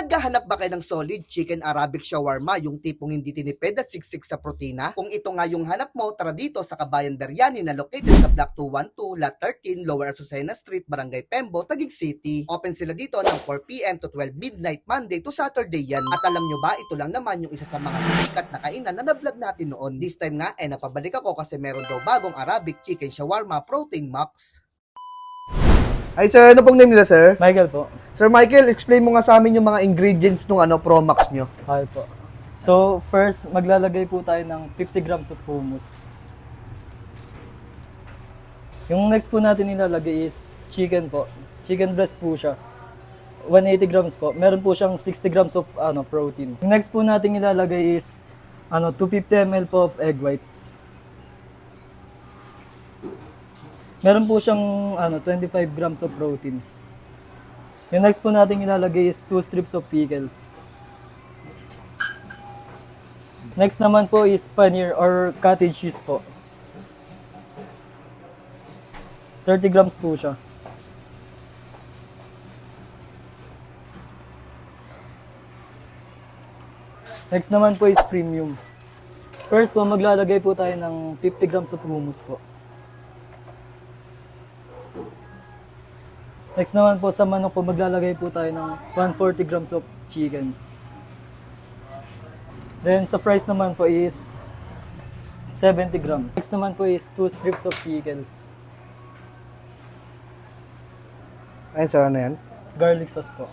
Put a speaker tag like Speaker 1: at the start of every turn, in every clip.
Speaker 1: Naghahanap ba kayo ng solid chicken Arabic shawarma, yung tipong hindi tinipid at siksik sa protina? Kung ito nga yung hanap mo, tara dito sa Kabayan Biryani na located sa Block 212, Lot 13, Lower Azucena Street, Barangay Pembo, Taguig City. Open sila dito ng 4 p.m. to 12 midnight, Monday to Saturday yan. At alam nyo ba, ito lang naman yung isa sa mga sikat na kainan na na-vlog natin noon. This time nga, napabalik ako kasi meron daw bagong Arabic chicken shawarma protein max.
Speaker 2: Ay sir, ano pong name nila sir?
Speaker 3: Michael po.
Speaker 2: Sir Michael, explain mo nga sa amin yung mga ingredients nung Pro Max nyo.
Speaker 3: Okay po. So, first, maglalagay po tayo ng 50 grams of hummus. Yung next po natin nilalagay is chicken po. Chicken breast po siya. 180 grams po. Meron po siyang 60 grams of protein. Yung next po natin nilalagay is 250 ml po of egg whites. Meron po siyang 25 grams of protein. Yung next po natin ilalagay is 2 strips of pickles. Next naman po is paneer or cottage cheese po. 30 grams po siya. Next naman po is premium. First po, maglalagay po tayo ng 50 grams of hummus po. Next naman po sa manok po, maglalagay po tayo ng 140 grams of chicken. Then sa fries naman po is 70 grams. Next naman po is 2 strips of pickles.
Speaker 2: Ayun sir, ano yan?
Speaker 3: Garlic sauce po.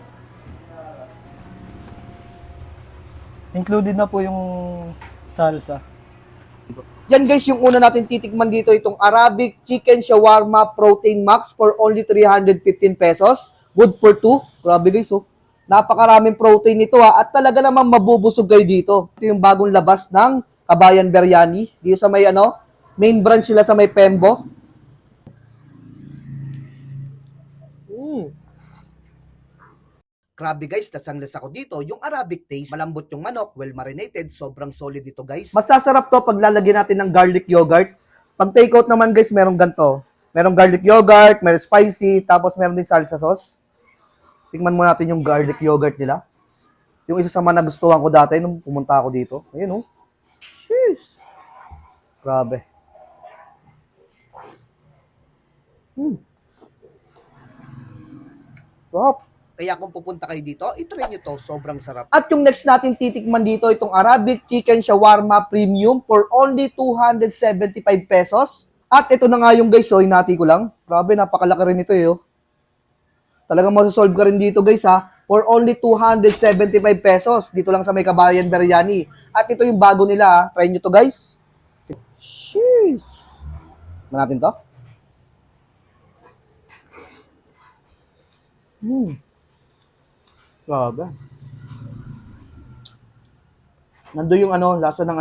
Speaker 3: Included na po yung salsa.
Speaker 2: Yan guys, yung una natin titikman dito, itong Arabic Chicken Shawarma Protein Max for only 315 pesos. Good for 2. Grabe guys, oh. Napakaraming protein nito at talaga namang mabubusog kayo dito. Ito yung bagong labas ng Kabayan Biryani. Dito sa may main branch sila sa may Pembo.
Speaker 1: Grabe guys, tasanglas ako dito. Yung Arabic taste, malambot yung manok, well marinated, sobrang solid ito guys.
Speaker 2: Masasarap to pag lalagyan natin ng garlic yogurt. Pag take out naman guys, merong ganito. Merong garlic yogurt, merong spicy, tapos meron din salsa sauce. Tingnan mo natin yung garlic yogurt nila. Yung isa sa mga nagustuhan ko dati nung pumunta ako dito. Ayun oh. Jeez. Grabe. Sarap.
Speaker 1: Kaya kung pupunta kayo dito, itry nyo to, sobrang sarap.
Speaker 2: At yung next natin titikman dito, itong Arabic Chicken Shawarma Premium for only 275 pesos. At ito na nga yung guys, hinati ko lang. Grabe, napakalaki rin ito oh. Talagang masasolve ka rin dito guys for only 275 pesos. Dito lang sa may Kabayan Biryani. At ito yung bago nila Try nyo to guys. Jeez. Natin to. Grabe. Nandun yung lasa ng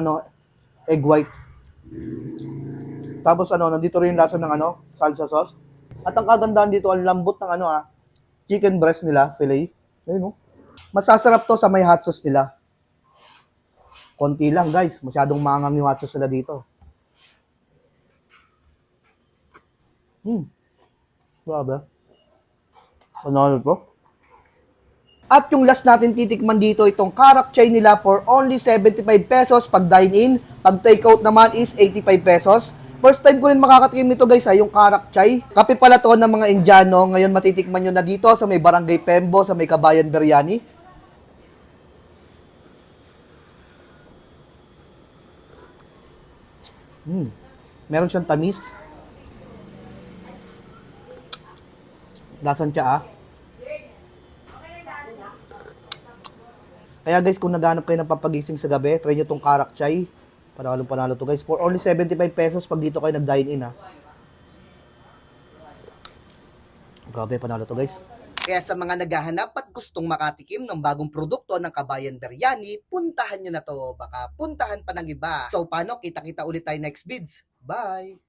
Speaker 2: egg white. Tapos nandito rin yung lasa ng salsa sauce. At ang kagandahan dito, ang lambot ng chicken breast nila, fillet. Ayun, masasarap to sa may hot sauce nila. Konti lang guys, masyadong maangang yung hot sauce nila dito. Grabe. Ano to? At yung last natin titikman dito, itong karak chai nila for only 75 pesos pag dine-in. Pag take-out naman is 85 pesos. First time ko rin makakatikim nito guys yung karak chai. Kape pala to ng mga Indiano. Ngayon matitikman nyo na dito sa may Barangay Pembo, sa may Kabayan Biryani. Meron siyang tamis. Lasan siya Kaya guys, kung naghanap kayo ng pampagising sa gabi, try nyo tong karak chai. Panalo to guys. For only 75 pesos pag dito kayo nag-dine-in Grabe, panalo to guys.
Speaker 1: Kaya sa mga naghahanap at gustong makatikim ng bagong produkto ng Kabayan Biryani, puntahan nyo na to. Baka puntahan pa ng iba. So paano, kita-kita ulit tayo next vids. Bye!